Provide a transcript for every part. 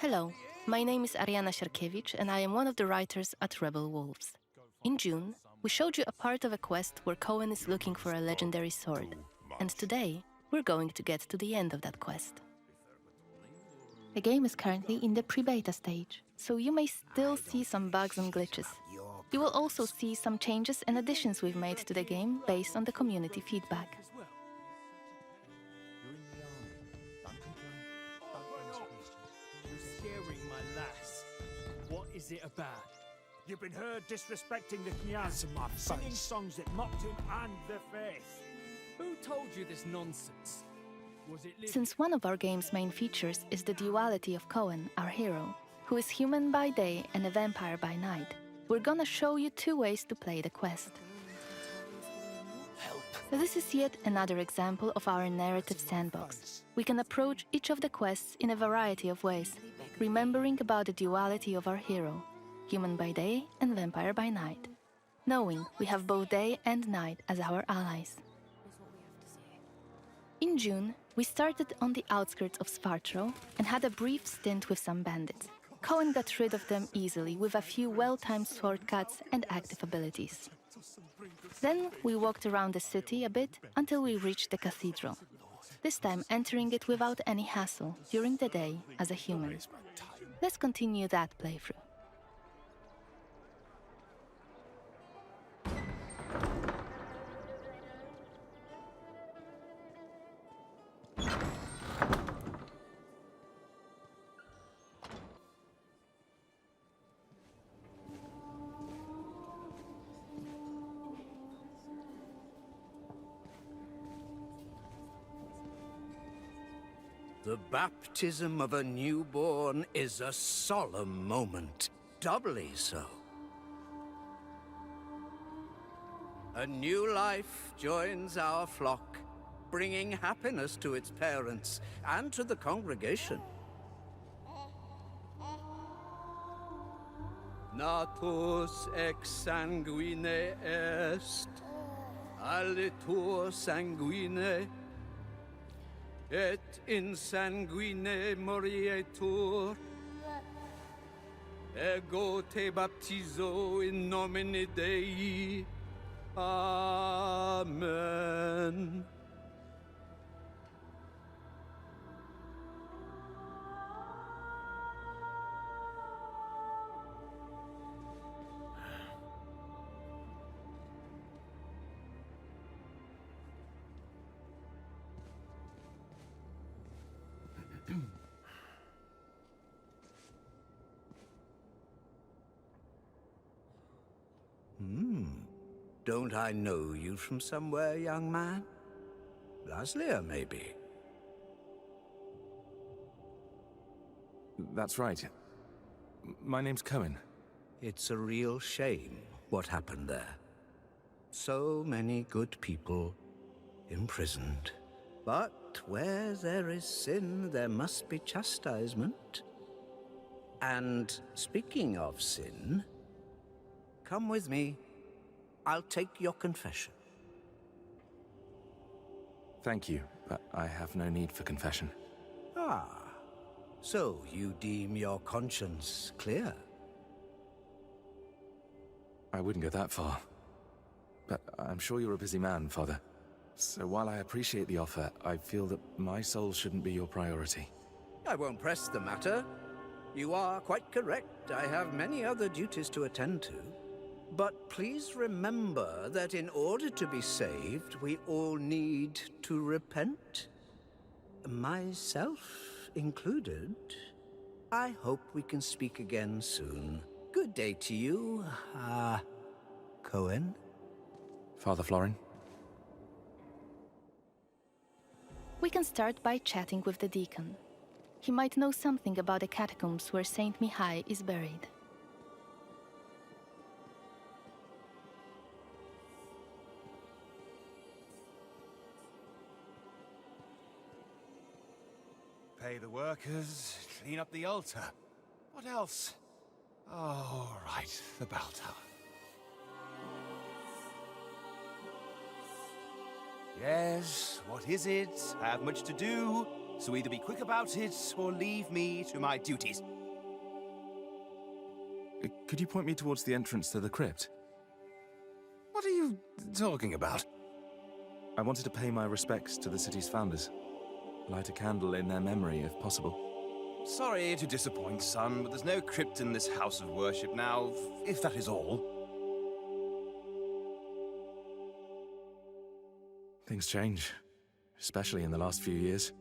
Hello, my name is Ariana Sierkiewicz and I am one of the writers at Rebel Wolves. In June, we showed you a part of a quest where Coen is looking for a legendary sword, and today we're going to get to the end of that quest. The game is currently in the pre-beta stage, so you may still see some bugs and glitches. You will also see some changes and additions we've made to the game based on the community feedback. You're scaring my lass. What is it about? You've been heard disrespecting the Kniaz, singing songs that mocked him and the faith. Who told you this nonsense? Was it Since one of our game's main features is the duality of Coen, our hero, who is human by day and a vampire by night, we're gonna show you two ways to play the quest. help? This is yet another example of our narrative sandbox. We can approach each of the quests in a variety of ways, remembering about the duality of our hero, human by day and vampire by night, knowing we have both day and night as our allies. In June, we started on the outskirts of Svartro and had a brief stint with some bandits. Coen got rid of them easily with a few well-timed sword cuts and active abilities. Then we walked around the city a bit until we reached the cathedral, this time entering it without any hassle during the day as a human. Let's continue that playthrough. The baptism of a newborn is a solemn moment, doubly so. A new life joins our flock, bringing happiness to its parents and to the congregation. Natus ex sanguine est, alitur sanguine, et in sanguine morietur. Ego te baptizo in nomine Dei. Amen. Don't I know you from somewhere, young man? Laslia, maybe? That's right. My name's Coen. It's a real shame what happened there. So many good people imprisoned. But where there is sin, there must be chastisement. And speaking of sin, come with me. I'll take your confession. Thank you, but I have no need for confession. Ah, so you deem your conscience clear? I wouldn't go that far. But I'm sure you're a busy man, Father. So while I appreciate the offer, I feel that my soul shouldn't be your priority. I won't press the matter. You are quite correct. I have many other duties to attend to. But please remember that in order to be saved, we all need to repent. Myself included. I hope we can speak again soon. Good day to you, Coen. Father Florin? We can start by chatting with the deacon. He might know something about the catacombs where Saint Mihai is buried. Pay the workers, clean up the altar. What else? Oh, right, the bell tower. Yes, what is it? Have much to do? So either be quick about it, or leave me to my duties. Could you point me towards the entrance to the crypt? What are you talking about? I wanted to pay my respects to the city's founders. Light a candle in their memory, if possible. Sorry to disappoint, son, but there's no crypt in this house of worship now, if that is all. Things change, especially in the last few years.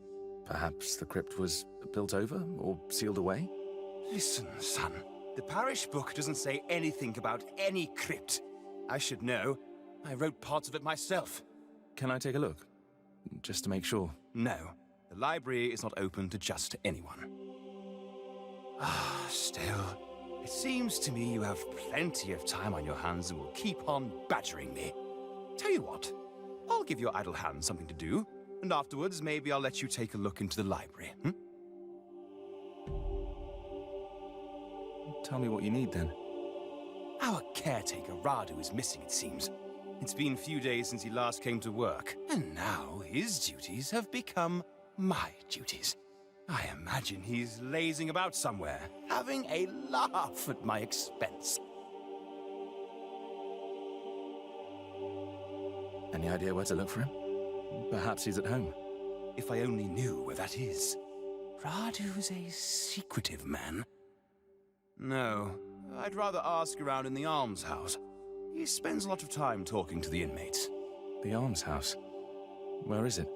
Perhaps the crypt was built over or sealed away? Listen, son. The parish book doesn't say anything about any crypt. I should know. I wrote parts of it myself. Can I take a look? Just to make sure. No. The library is not open to just anyone. Still, it seems to me you have plenty of time on your hands and will keep on badgering me. Tell you what, I'll give your idle hands something to do, and afterwards maybe I'll let you take a look into the library, Tell me what you need, then. Our caretaker, Radu, is missing, it seems. It's been a few days since he last came to work, and now his duties have become my duties. I imagine he's lazing about somewhere, having a laugh at my expense. Any idea where to look for him? Perhaps he's at home. If I only knew where that is. Radu's a secretive man. No, I'd rather ask around in the almshouse. He spends a lot of time talking to the inmates. The almshouse? Where is it?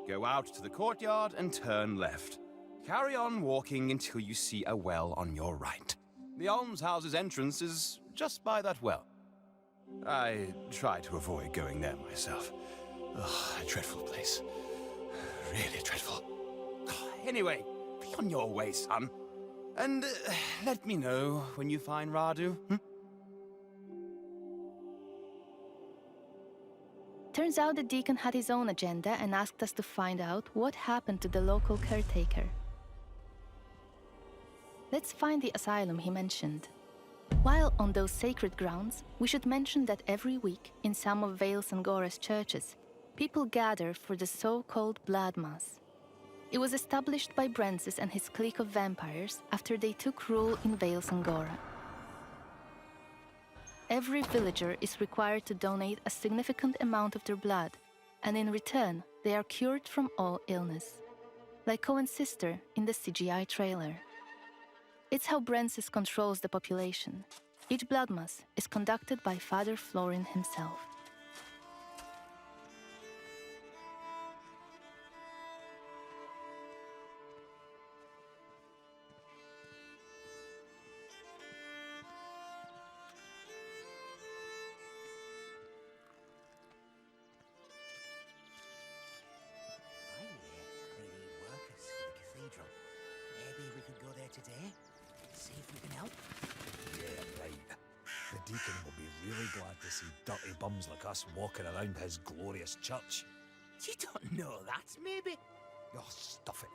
Go out to the courtyard and turn left. Carry on walking until you see a well on your right. The almshouse's entrance is just by that well. I try to avoid going there myself. Ugh, a dreadful place. Really dreadful. Anyway, be on your way, son. And let me know when you find Radu. Turns out the deacon had his own agenda and asked us to find out what happened to the local caretaker. Let's find the asylum he mentioned. While on those sacred grounds, we should mention that every week, in some of Vales and Gora's churches, people gather for the so-called Blood Mass. It was established by Brensis and his clique of vampires after they took rule in Vales and Gora. Every villager is required to donate a significant amount of their blood, and in return, they are cured from all illness. Like Coen's sister in the CGI trailer. It's how Brensis controls the population. Each blood mass is conducted by Father Florin himself. Maybe we could go there today, see if we can help. Yeah, right. The deacon will be really glad to see dirty bums like us walking around his glorious church. You don't know that, maybe? Oh, stuff it.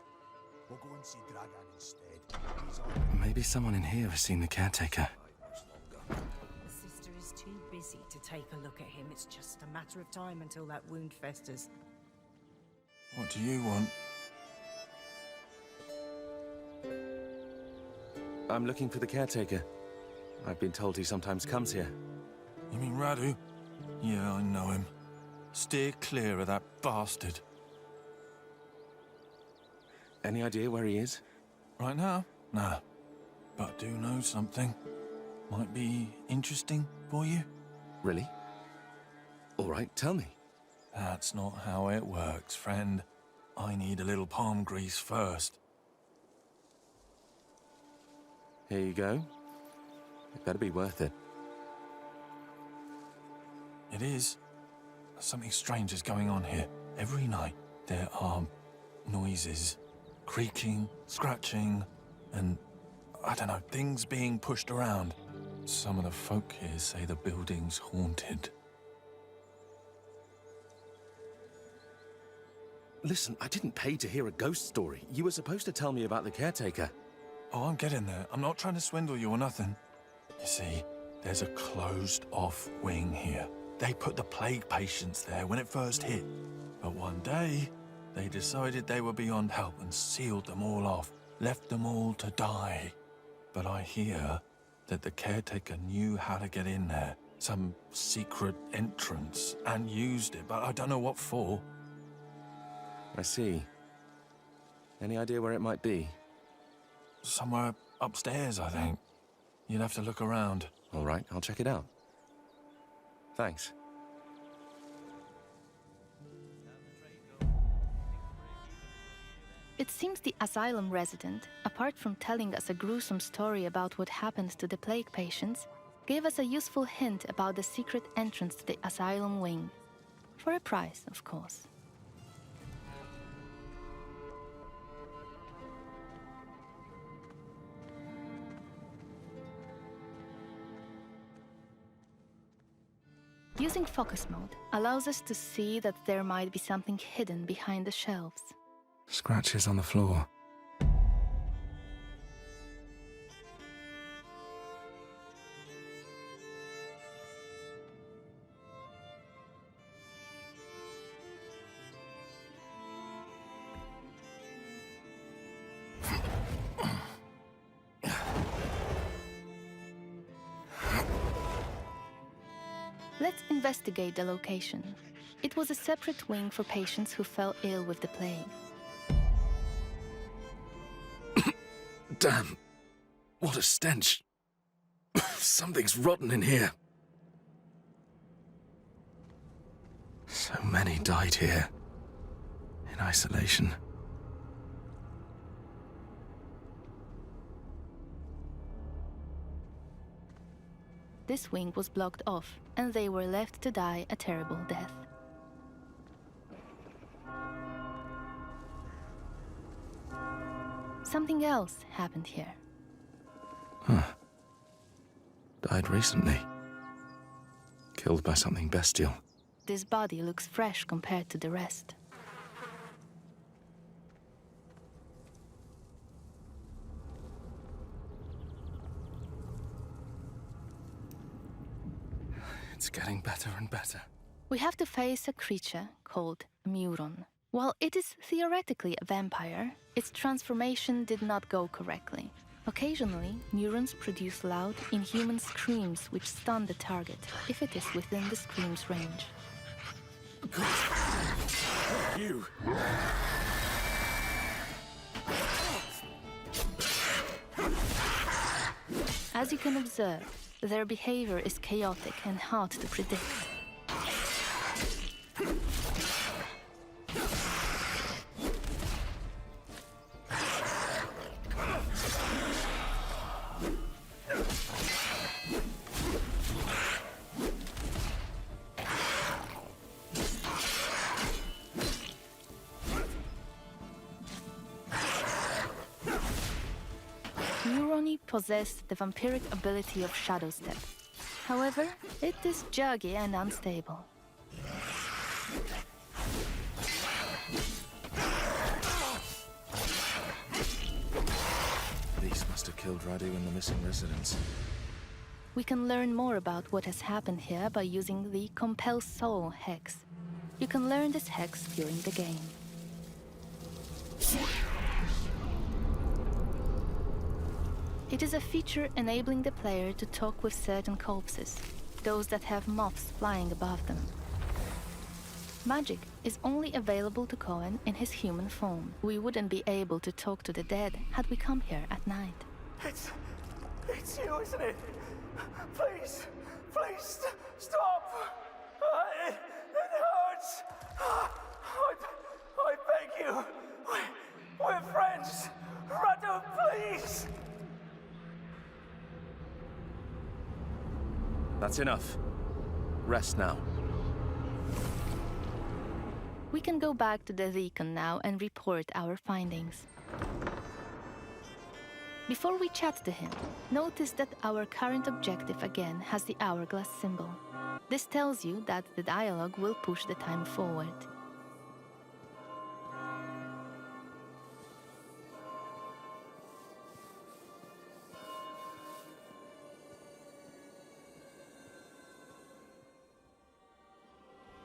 We'll go and see Dragan instead. He's on Maybe someone in here has seen the caretaker. 5 months longer. The sister is too busy to take a look at him. It's just a matter of time until that wound festers. What do you want? I'm looking for the caretaker. I've been told he sometimes comes here. You mean Radu? Yeah, I know him. Steer clear of that bastard. Any idea where he is? Right now? Nah. But I do know something. Might be interesting for you. Really? All right, tell me. That's not how it works, friend. I need a little palm grease first. Here you go. It better be worth it. It is. Something strange is going on here. Every night there are noises. Creaking, scratching, and I don't know, things being pushed around. Some of the folk here say the building's haunted. Listen, I didn't pay to hear a ghost story. You were supposed to tell me about the caretaker. Oh, I'm getting there. I'm not trying to swindle you or nothing. You see, there's a closed-off wing here. They put the plague patients there when it first hit. But one day, They decided they were beyond help and sealed them all off, left them all to die. But I hear that the caretaker knew how to get in there, some secret entrance, and used it, but I don't know what for. I see. Any idea where it might be? Somewhere upstairs, I think. You'd have to look around. All right, I'll check it out. Thanks. It seems the asylum resident, apart from telling us a gruesome story about what happened to the plague patients, gave us a useful hint about the secret entrance to the asylum wing. For a price, of course. Using focus mode allows us to see that there might be something hidden behind the shelves. Scratches on the floor. Let's investigate the location. It was a separate wing for patients who fell ill with the plague. Damn. What a stench. Something's rotten in here. So many died here. In isolation. This wing was blocked off, and they were left to die a terrible death. Something else happened here. Huh. Died recently. Killed by something bestial. This body looks fresh compared to the rest. It's getting better and better. We have to face a creature called Muron. While it is theoretically a vampire, its transformation did not go correctly. Occasionally, neurons produce loud, inhuman screams which stun the target, if it is within the scream's range. You! As you can observe, their behavior is chaotic and hard to predict. Neuroni possess the vampiric ability of Shadow Step. However, it is juggy and unstable. These must have killed Radu and the missing residents. We can learn more about what has happened here by using the Compel Soul hex. You can learn this hex during the game. It is a feature enabling the player to talk with certain corpses, those that have moths flying above them. Magic is only available to Coen in his human form. We wouldn't be able to talk to the dead had we come here at night. It's you, isn't it? Please, please, stop! It hurts! I beg you! We're friends! Radu, please! That's enough. Rest now. We can go back to the Deacon now and report our findings. Before we chat to him, notice that our current objective again has the hourglass symbol. This tells you that the dialogue will push the time forward.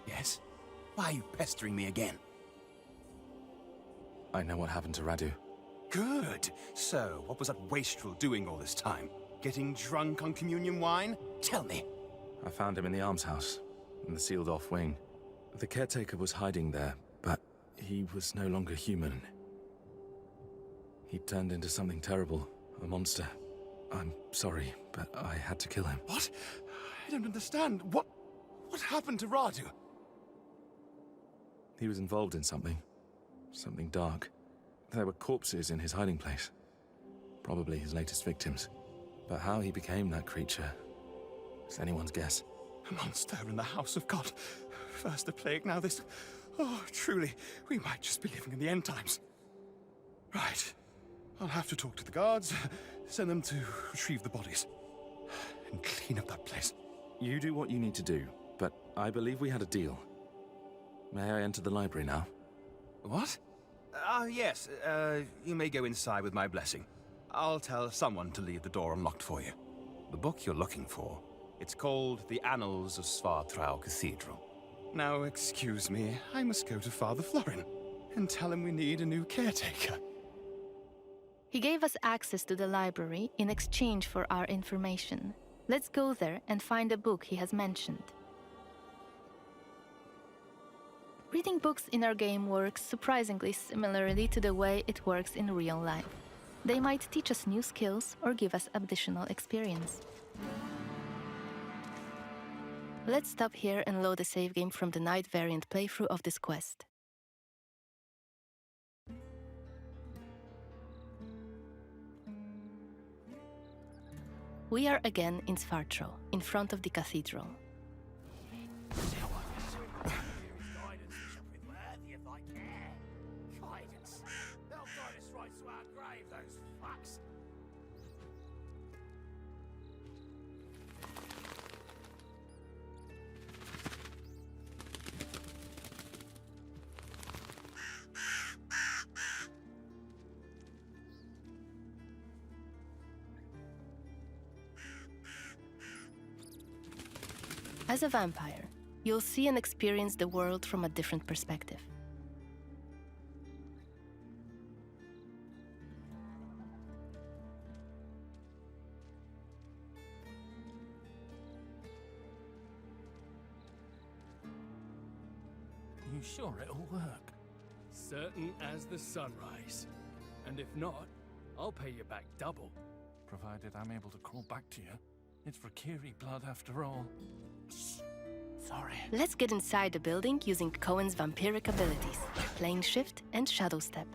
Yes? Why are you pestering me again? I know what happened to Radu. Good. So, what was that wastrel doing all this time? Getting drunk on communion wine? Tell me. I found him in the almshouse, in the sealed-off wing. The caretaker was hiding there, but he was no longer human. He turned into something terrible, a monster. I'm sorry, but I had to kill him. What? I don't understand. What happened to Radu? He was involved in something dark. There were corpses in his hiding place. Probably his latest victims. But how he became that creature is anyone's guess. A monster in the house of God. First the plague, now this. Oh, truly, we might just be living in the end times. Right. I'll have to talk to the guards, send them to retrieve the bodies, and clean up that place. You do what you need to do, but I believe we had a deal. May I enter the library now? What? Yes. You may go inside with my blessing. I'll tell someone to leave the door unlocked for you. The book you're looking for, it's called The Annals of Svartrau Cathedral. Now, excuse me, I must go to Father Florin and tell him we need a new caretaker. He gave us access to the library in exchange for our information. Let's go there and find a book he has mentioned. Reading books in our game works surprisingly similarly to the way it works in real life. They might teach us new skills or give us additional experience. Let's stop here and load a save game from the night variant playthrough of this quest. We are again in Svartrau, in front of the cathedral. As a vampire, you'll see and experience the world from a different perspective. You sure it'll work? Certain as the sunrise. And if not, I'll pay you back double. Provided I'm able to crawl back to you. It's for Kiri blood after all. Sorry. Let's get inside the building using Coen's vampiric abilities, Plane Shift and Shadow Step.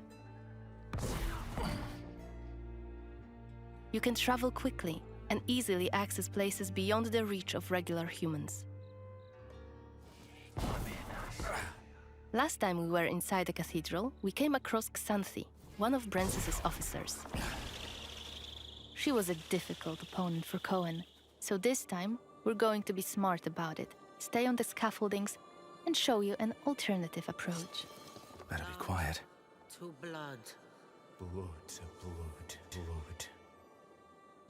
You can travel quickly and easily access places beyond the reach of regular humans. Last time we were inside the cathedral, we came across Xanthi, one of Brensis's officers. She was a difficult opponent for Coen, so this time we're going to be smart about it, stay on the scaffoldings, and show you an alternative approach. Better be quiet. To blood. Blood.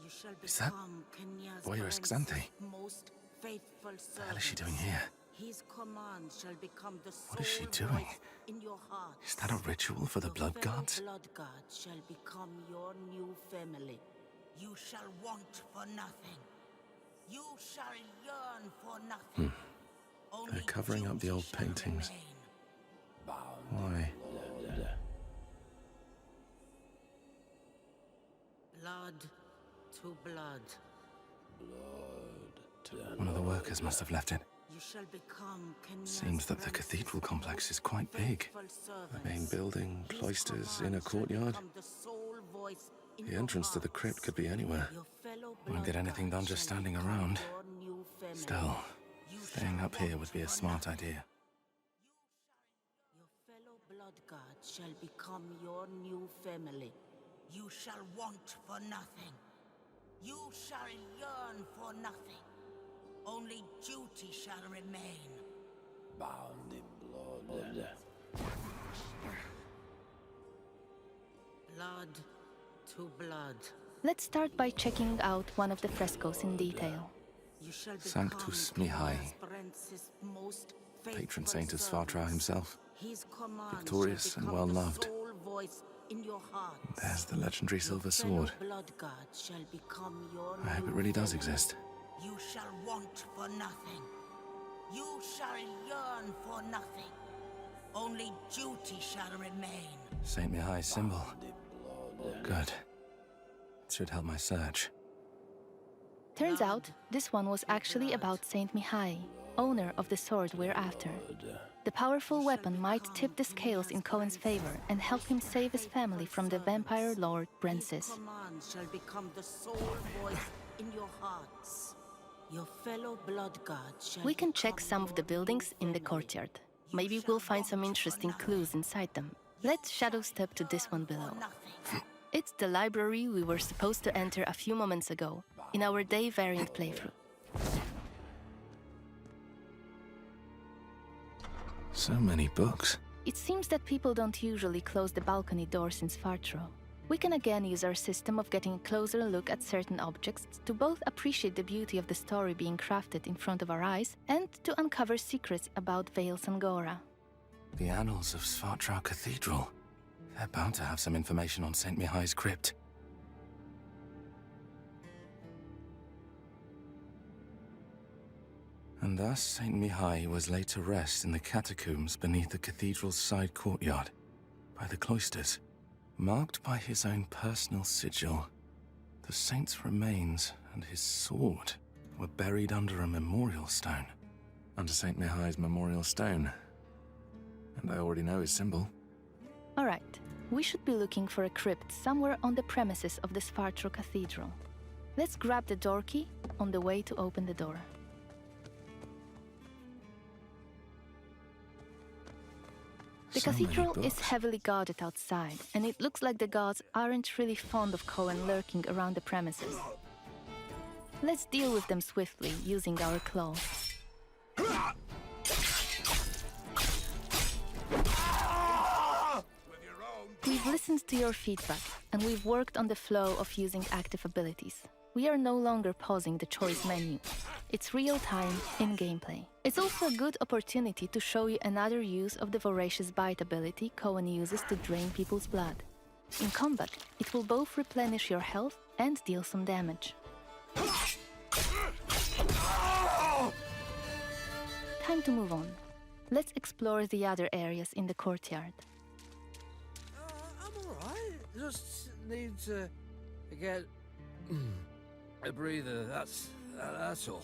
You shall Is that become Kenya's voyeurist prince's Xanthi? most faithful What the hell is she doing servants. here? His command shall become the What is she sole doing? voice in your heart. Is that a ritual for the blood fellow gods? blood god shall become your new family. You shall want for nothing. You shall yearn for nothing. Only They're covering up the duty old shall paintings. remain. Why? Blood to blood. One of the workers must have left it. You shall become Kenya's Seems that the prince's cathedral complex is quite big. faithful The main servants. building, His cloisters, command inner shall courtyard. become the sole voice in The your entrance to the crypt hearts. could be anywhere. Your fellow Won't get blood anything god done just shall standing become around. your new family. Still, You staying shall up here want would be a for smart nothing. idea. Your fellow blood god shall become your new family. You shall want for nothing. You shall yearn for nothing. Only duty shall remain. Bound in blood. Blood to blood. Let's start by checking out one of the frescoes in detail. You shall Sanctus become Mihi, Kenya's prince's most patron faithful saint of Svartrau servants. himself. His command Victorious shall and become well the loved. sole voice in your heart. There's the legendary silver sword. Blood God shall become your I hope new it really does family. exist. You shall want for nothing. You shall yearn for nothing. Only duty shall remain. Saint Mihai's symbol. Good. It should help my search. Turns out, this one was actually about Saint Mihai, owner of the sword we're after. The powerful weapon might tip the scales in Coen's favor and help him save his family from the vampire lord Brensis. Commands shall become the sole voice in your hearts. Your fellow blood god shall We can check become some of the your buildings new in the family. courtyard. Maybe we'll find some interesting clues inside them. Let's shadow step to this one below. It's the library we were supposed to enter a few moments ago, in our day variant playthrough. So many books. It seems that people don't usually close the balcony doors in Svartro. We can again use our system of getting a closer look at certain objects to both appreciate the beauty of the story being crafted in front of our eyes and to uncover secrets about Vale Sangora. The annals of Svartrau Cathedral. They're bound to have some information on Saint Mihai's crypt. And thus Saint Mihai was laid to rest in the catacombs beneath the cathedral's side courtyard, by the cloisters. Marked by his own personal sigil, the saint's remains and his sword were buried under a memorial stone. Under Saint Mihai's memorial stone. And I already know his symbol. Alright, we should be looking for a crypt somewhere on the premises of the Svartro Cathedral. Let's grab the door key on the way to open the door. The cathedral is heavily guarded outside, and it looks like the guards aren't really fond of Coen lurking around the premises. Let's deal with them swiftly, using our claws. We've listened to your feedback, and we've worked on the flow of using active abilities. We are no longer pausing the choice menu. It's real-time, in-gameplay. It's also a good opportunity to show you another use of the Voracious Bite ability Coen uses to drain people's blood. In combat, it will both replenish your health and deal some damage. Time to move on. Let's explore the other areas in the courtyard. I'm alright. Just need to get a breather. That's all.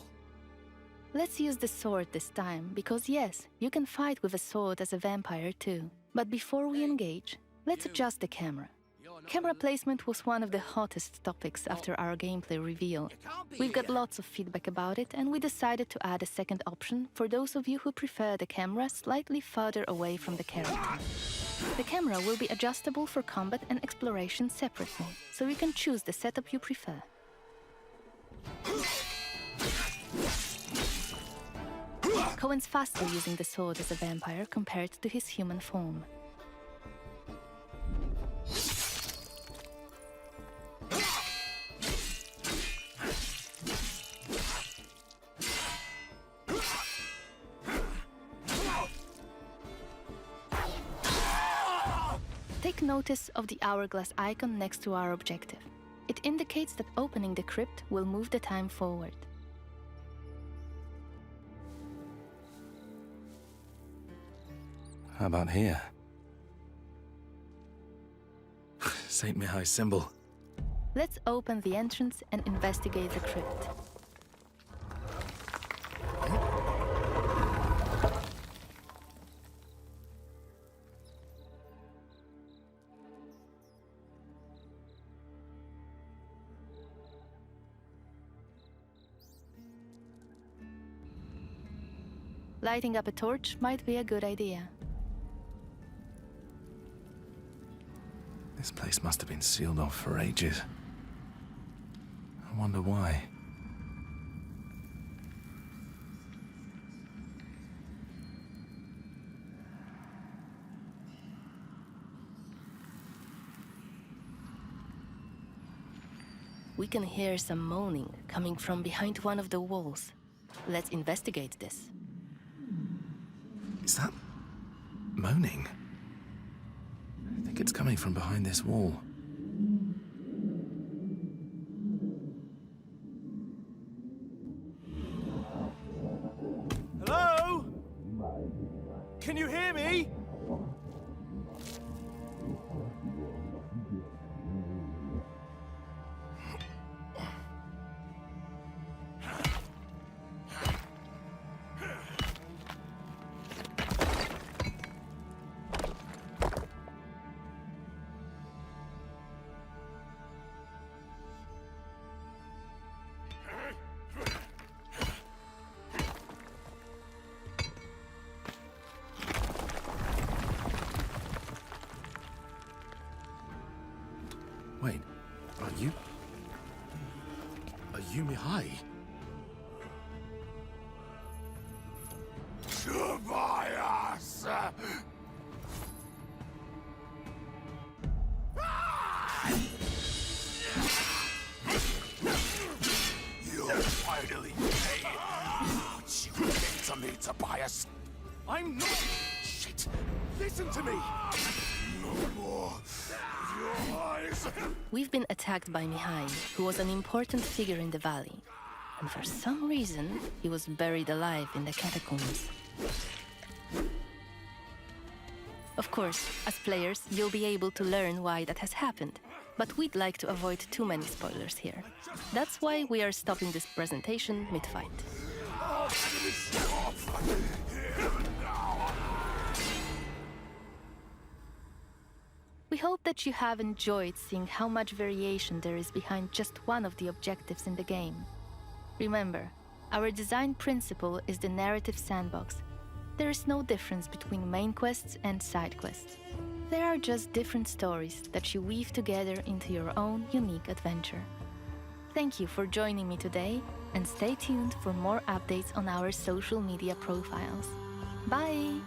Let's use the sword this time, because yes, you can fight with a sword as a vampire too. But before we engage, let's adjust the camera. Camera placement was one of the hottest topics after our gameplay reveal. We've got lots of feedback about it, and we decided to add a second option for those of you who prefer the camera slightly further away from the character. The camera will be adjustable for combat and exploration separately, so you can choose the setup you prefer. Coen's faster using the sword as a vampire compared to his human form. Take notice of the hourglass icon next to our objective. It indicates that opening the crypt will move the time forward. How about here? Saint Mihai's symbol. Let's open the entrance and investigate the crypt. Lighting up a torch might be a good idea. This place must have been sealed off for ages. I wonder why. We can hear some moaning coming from behind one of the walls. Let's investigate this. Is that moaning? I think it's coming coming from behind this wall. Hello? Can you hear me? Wait, are you Mihai? Tobias! You'll finally pay. What you did to me, Tobias. I'm not... Shit! Listen to me! No more of your eyes! We've been attacked by Mihai, who was an important figure in the valley. And for some reason, he was buried alive in the catacombs. Of course, as players, you'll be able to learn why that has happened. But we'd like to avoid too many spoilers here. That's why we are stopping this presentation mid-fight. We hope that you have enjoyed seeing how much variation there is behind just one of the objectives in the game. Remember, our design principle is the narrative sandbox. There is no difference between main quests and side quests. There are just different stories that you weave together into your own unique adventure. Thank you for joining me today, and stay tuned for more updates on our social media profiles. Bye!